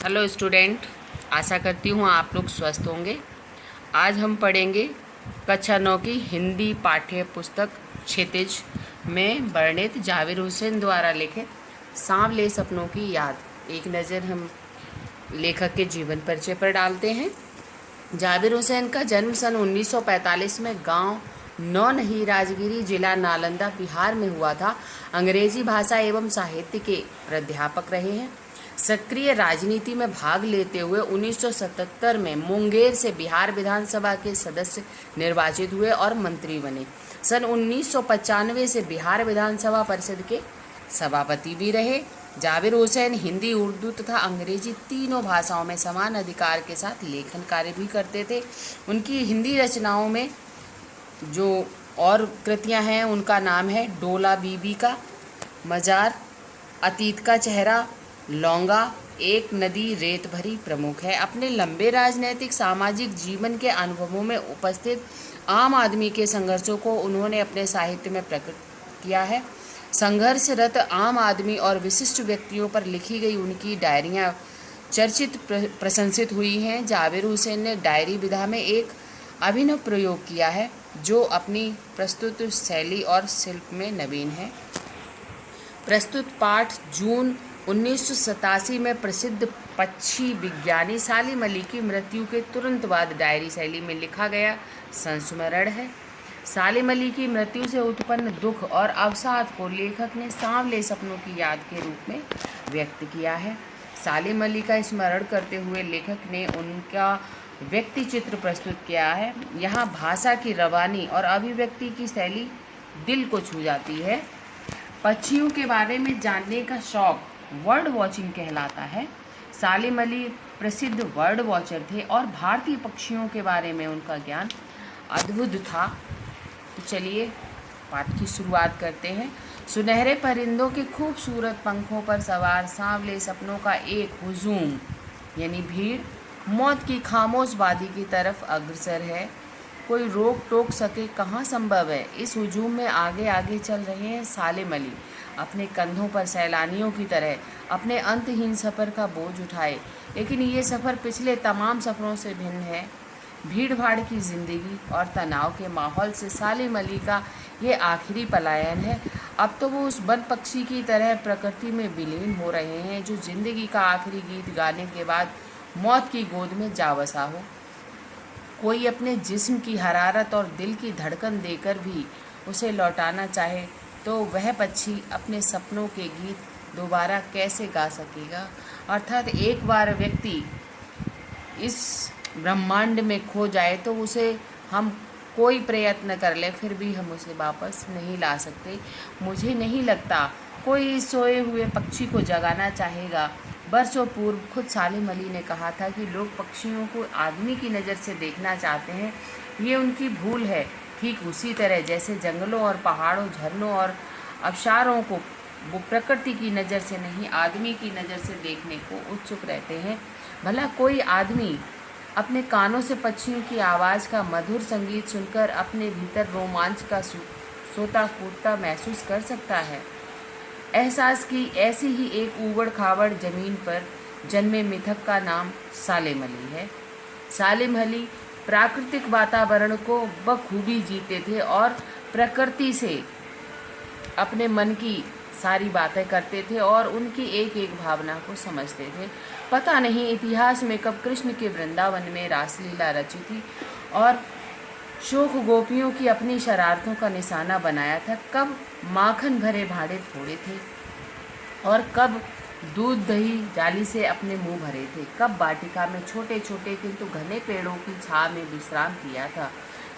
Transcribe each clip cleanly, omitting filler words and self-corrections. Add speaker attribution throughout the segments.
Speaker 1: Hello student, आशा करती हूँ आप लोग स्वस्थ होंगे। आज हम पढ़ेंगे कक्षा 9 की हिंदी पाठ्य पुस्तक क्षितिज में वर्णित जावेद हुसैन द्वारा लिखित सांवले सपनों की याद। एक नज़र हम लेखक के जीवन परिचय पर डालते हैं। जावेद हुसैन का जन्म सन 1945 में गांव नौनही राजगिरी, जिला नालंदा, बिहार में हुआ था। अंग्रेजी भाषा एवं साहित्य के प्राध्यापक रहे हैं। सक्रिय राजनीति में भाग लेते हुए 1977 में मुंगेर से बिहार विधानसभा के सदस्य निर्वाचित हुए और मंत्री बने। सन 1995 से बिहार विधानसभा परिषद के सभापति भी रहे। जावेद हुसैन हिंदी, उर्दू तथा अंग्रेजी तीनों भाषाओं में समान अधिकार के साथ लेखन कार्य भी करते थे। उनकी हिंदी रचनाओं में जो और कृतियां हैं उनका नाम है डोला बीबी का, मजार, अतीत का चेहरा, लौंगा, एक नदी रेत भरी प्रमुख है। अपने लंबे राजनैतिक सामाजिक जीवन के अनुभवों में उपस्थित आम आदमी के संघर्षों को उन्होंने अपने साहित्य में प्रकट किया है। संघर्षरत आम आदमी और विशिष्ट व्यक्तियों पर लिखी गई उनकी डायरियां चर्चित प्रशंसित हुई हैं। जावेद हुसैन ने डायरी विधा में एक अभिनव प्रयोग किया है जो अपनी प्रस्तुत शैली और शिल्प में नवीन है। प्रस्तुत पाठ जून 1987 में प्रसिद्ध पक्षी विज्ञानी सालिम अली की मृत्यु के तुरंत बाद डायरी शैली में लिखा गया संस्मरण है। सालिम अली की मृत्यु से उत्पन्न दुख और अवसाद को लेखक ने सांवले सपनों की याद के रूप में व्यक्त किया है। सालिम अली का स्मरण करते हुए लेखक ने उनका व्यक्ति चित्र प्रस्तुत किया है। यहाँ भाषा की रवानी और अभिव्यक्ति की शैली दिल को छू जाती है। पक्षियों के बारे में जानने का शौक बर्ड वॉचिंग कहलाता है। सालिम अली प्रसिद्ध बर्ड वॉचर थे और भारतीय पक्षियों के बारे में उनका ज्ञान अद्भुत था। तो चलिए पाठ की शुरुआत करते हैं। सुनहरे परिंदों के खूबसूरत पंखों पर सवार सांवले सपनों का एक हुजूम यानी भीड़ मौत की खामोश वादी की तरफ अग्रसर है। कोई रोक टोक सके कहाँ संभव है। इस हुजूम में आगे आगे चल रहे हैं सालिम अली, अपने कंधों पर सैलानियों की तरह अपने अंतहीन सफ़र का बोझ उठाए। लेकिन ये सफ़र पिछले तमाम सफ़रों से भिन्न है। भीड़ भाड़ की ज़िंदगी और तनाव के माहौल से सालिम अली का ये आखिरी पलायन है। अब तो वो उस वन पक्षी की तरह प्रकृति में विलीन हो रहे हैं जो ज़िंदगी का आखिरी गीत गाने के बाद मौत की गोद में जा बसा हो। कोई अपने जिस्म की हरारत और दिल की धड़कन देकर भी उसे लौटाना चाहे तो वह पक्षी अपने सपनों के गीत दोबारा कैसे गा सकेगा। अर्थात एक बार व्यक्ति इस ब्रह्मांड में खो जाए तो उसे हम कोई प्रयत्न कर ले फिर भी हम उसे वापस नहीं ला सकते। मुझे नहीं लगता कोई इस सोए हुए पक्षी को जगाना चाहेगा। बरसों पूर्व खुद सालिम अली ने कहा था कि लोग पक्षियों को आदमी की नज़र से देखना चाहते हैं। ये उनकी भूल है। ठीक उसी तरह जैसे जंगलों और पहाड़ों, झरनों और आबशारों को वो प्रकृति की नज़र से नहीं आदमी की नज़र से देखने को उत्सुक रहते हैं। भला कोई आदमी अपने कानों से पक्षियों की आवाज़ का मधुर संगीत सुनकर अपने भीतर रोमांच का सोता फूटता महसूस कर सकता है। एहसास की ऐसी ही एक ऊबड़ खाबड़ ज़मीन पर जन्मे मिथक का नाम सालिम अली है। सालिम अली प्राकृतिक वातावरण को बखूबी जीते थे और प्रकृति से अपने मन की सारी बातें करते थे और उनकी एक एक भावना को समझते थे। पता नहीं इतिहास में कब कृष्ण के वृंदावन में रासलीला रची थी और शोक गोपियों की अपनी शरारतों का निशाना बनाया था। कब माखन भरे भाड़े फोड़े थे और कब दूध दही जाली से अपने मुंह भरे थे। कब वाटिका में छोटे छोटे किंतु घने पेड़ों की छाव में विश्राम किया था।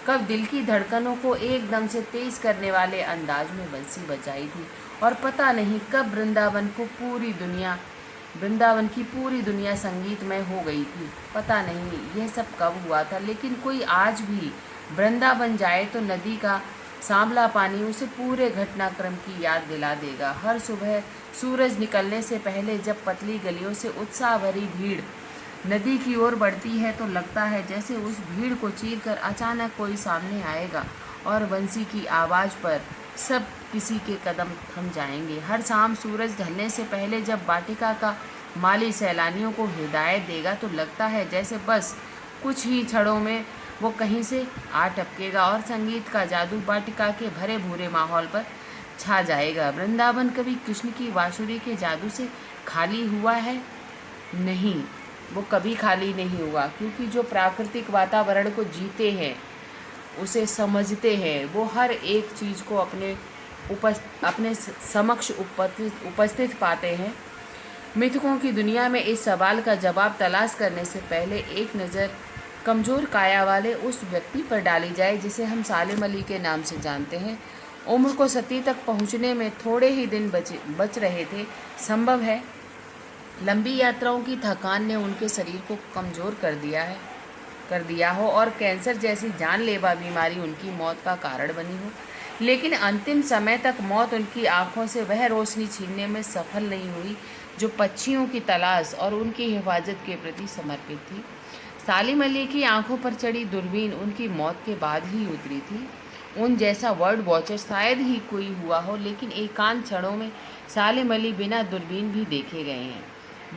Speaker 1: कब दिल की धड़कनों को एकदम से तेज करने वाले अंदाज में बंसी बजाई थी। और पता नहीं कब वृंदावन की पूरी दुनिया संगीतमय हो गई थी। पता नहीं यह सब कब हुआ था, लेकिन कोई आज भी वृंदावन जाए तो नदी का सांवला पानी उसे पूरे घटनाक्रम की याद दिला देगा। हर सुबह सूरज निकलने से पहले जब पतली गलियों से उत्साह भरी भीड़ नदी की ओर बढ़ती है तो लगता है जैसे उस भीड़ को चीरकर अचानक कोई सामने आएगा और बंसी की आवाज़ पर सब किसी के कदम थम जाएंगे। हर शाम सूरज ढलने से पहले जब वाटिका का माली सैलानियों को हिदायत देगा तो लगता है जैसे बस कुछ ही क्षणों में वो कहीं से आ टपकेगा और संगीत का जादू वाटिका के भरे भूरे माहौल पर छा जाएगा। वृंदावन कभी कृष्ण की बांसुरी के जादू से खाली हुआ है? नहीं, वो कभी खाली नहीं हुआ, क्योंकि जो प्राकृतिक वातावरण को जीते हैं, उसे समझते हैं, वो हर एक चीज़ को अपने समक्ष उपस्थित पाते हैं। मिथकों की दुनिया में इस सवाल का जवाब तलाश करने से पहले एक नज़र कमज़ोर काया वाले उस व्यक्ति पर डाली जाए जिसे हम सालिम अली के नाम से जानते हैं। उम्र को सती तक पहुंचने में थोड़े ही दिन बच रहे थे। संभव है लंबी यात्राओं की थकान ने उनके शरीर को कमज़ोर कर दिया हो और कैंसर जैसी जानलेवा बीमारी उनकी मौत का कारण बनी हो, लेकिन अंतिम समय तक मौत उनकी आंखों से वह रोशनी छीनने में सफल नहीं हुई जो पक्षियों की तलाश और उनकी हिफाजत के प्रति समर्पित थी। सालिम अली की आंखों पर चढ़ी दूरबीन उनकी मौत के बाद ही उतरी थी। उन जैसा वर्ल्ड वॉचर शायद ही कोई हुआ हो, लेकिन एकांत क्षणों में सालिम अली बिना दूरबीन भी देखे गए हैं।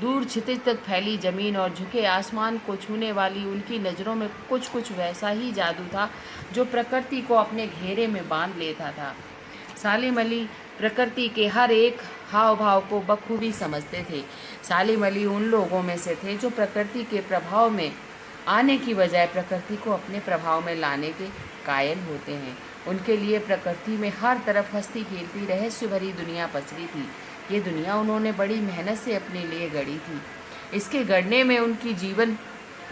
Speaker 1: दूर क्षितिज तक फैली जमीन और झुके आसमान को छूने वाली उनकी नज़रों में कुछ वैसा ही जादू था जो प्रकृति को अपने घेरे में बांध लेता था। सालिम अली प्रकृति के हर एक हाव भाव को बखूबी समझते थे। सालिम अली उन लोगों में से थे जो प्रकृति के प्रभाव में आने की बजाय प्रकृति को अपने प्रभाव में लाने के कायल होते हैं। उनके लिए प्रकृति में हर तरफ हंसती खेलती रहस्य भरी दुनिया पसरी थी। ये दुनिया उन्होंने बड़ी मेहनत से अपने लिए गढ़ी थी। इसके गढ़ने में उनकी जीवन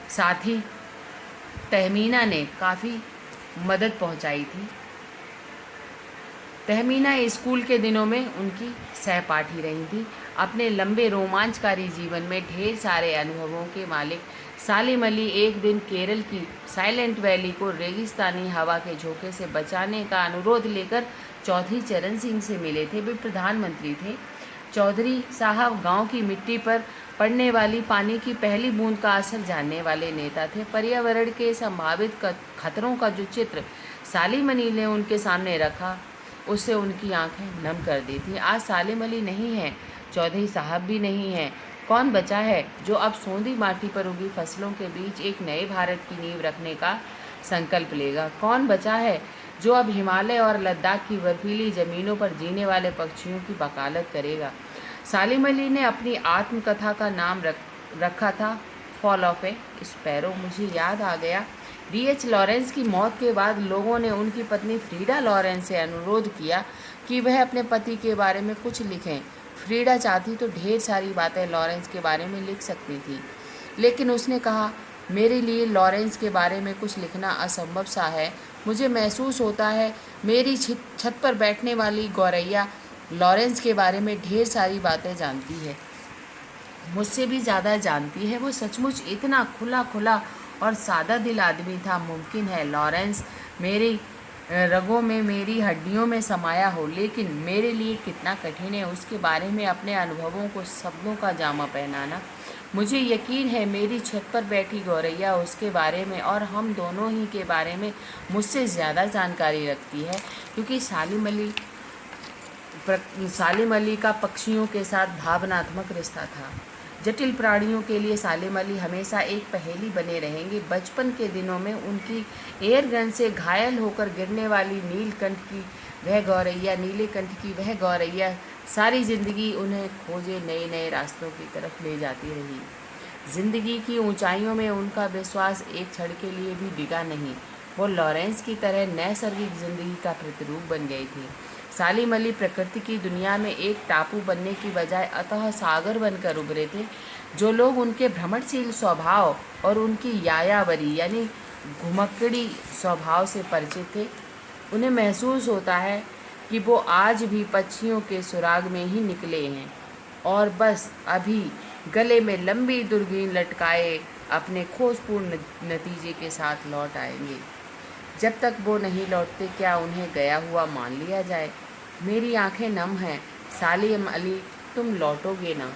Speaker 1: साथी तहमीना ने काफ़ी मदद पहुंचाई थी। तहमीना स्कूल के दिनों में उनकी सहपाठी रही थी। अपने लंबे रोमांचकारी जीवन में ढेर सारे अनुभवों के मालिक सालिम अली एक दिन केरल की साइलेंट वैली को रेगिस्तानी हवा के झोंके से बचाने का अनुरोध लेकर चौधरी चरण सिंह से मिले थे। वे प्रधानमंत्री थे। चौधरी साहब गांव की मिट्टी पर पड़ने वाली पानी की पहली बूंद का असर जानने वाले नेता थे। पर्यावरण के संभावित खतरों का जो चित्र सालिम अली ने उनके सामने रखा, उससे उनकी आंखें नम कर दी थी। आज सालिम अली नहीं है, चौधरी साहब भी नहीं है। कौन बचा है जो अब सोंधी माटी पर उगी फसलों के बीच एक नए भारत की नींव रखने का संकल्प लेगा? कौन बचा है जो अब हिमालय और लद्दाख की बर्फीली ज़मीनों पर जीने वाले पक्षियों की वकालत करेगा? सालिम अली ने अपनी आत्मकथा का नाम रखा था फॉल ऑफ ए स्पैरो। मुझे याद आ गया, D.H. लॉरेंस की मौत के बाद लोगों ने उनकी पत्नी फ्रीडा लॉरेंस से अनुरोध किया कि वह अपने पति के बारे में कुछ लिखें। फ्रीडा चाहती तो ढेर सारी बातें लॉरेंस के बारे में लिख सकती थी, लेकिन उसने कहा, मेरे लिए लॉरेंस के बारे में कुछ लिखना असंभव सा है। मुझे महसूस होता है मेरी छत पर बैठने वाली गौरैया लॉरेंस के बारे में ढेर सारी बातें जानती है, मुझसे भी ज़्यादा जानती है। वो सचमुच इतना खुला और सादा दिल आदमी था। मुमकिन है लॉरेंस मेरी रगों में, मेरी हड्डियों में समाया हो, लेकिन मेरे लिए कितना कठिन है उसके बारे में अपने अनुभवों को शब्दों का जामा पहनाना। मुझे यकीन है मेरी छत पर बैठी गौरैया उसके बारे में और हम दोनों ही के बारे में मुझसे ज़्यादा जानकारी रखती है, क्योंकि सालिम अली का पक्षियों के साथ भावनात्मक रिश्ता था। जटिल प्राणियों के लिए सालिम अली हमेशा एक पहेली बने रहेंगे। बचपन के दिनों में उनकी एयरगन से घायल होकर गिरने वाली नीलकंठ की वह गौरैया सारी ज़िंदगी उन्हें खोजे नए रास्तों की तरफ ले जाती रही। ज़िंदगी की ऊंचाइयों में उनका विश्वास एक क्षण के लिए भी डिगा नहीं। वो लॉरेंस की तरह नैसर्गिक ज़िंदगी का प्रतिरूप बन गई थी। सालिम अली प्रकृति की दुनिया में एक टापू बनने की बजाय अतः सागर बनकर उभरे थे। जो लोग उनके भ्रमणशील स्वभाव और उनकी यायावरी यानी घुमक्कड़ी स्वभाव से परिचित थे, उन्हें महसूस होता है कि वो आज भी पक्षियों के सुराग में ही निकले हैं और बस अभी गले में लंबी दूरबीन लटकाए अपने खोजपूर्ण नतीजे के साथ लौट आएंगे। जब तक वो नहीं लौटते क्या उन्हें गया हुआ मान लिया जाए? मेरी आंखें नम हैं। सालिम अली, तुम लौटोगे ना?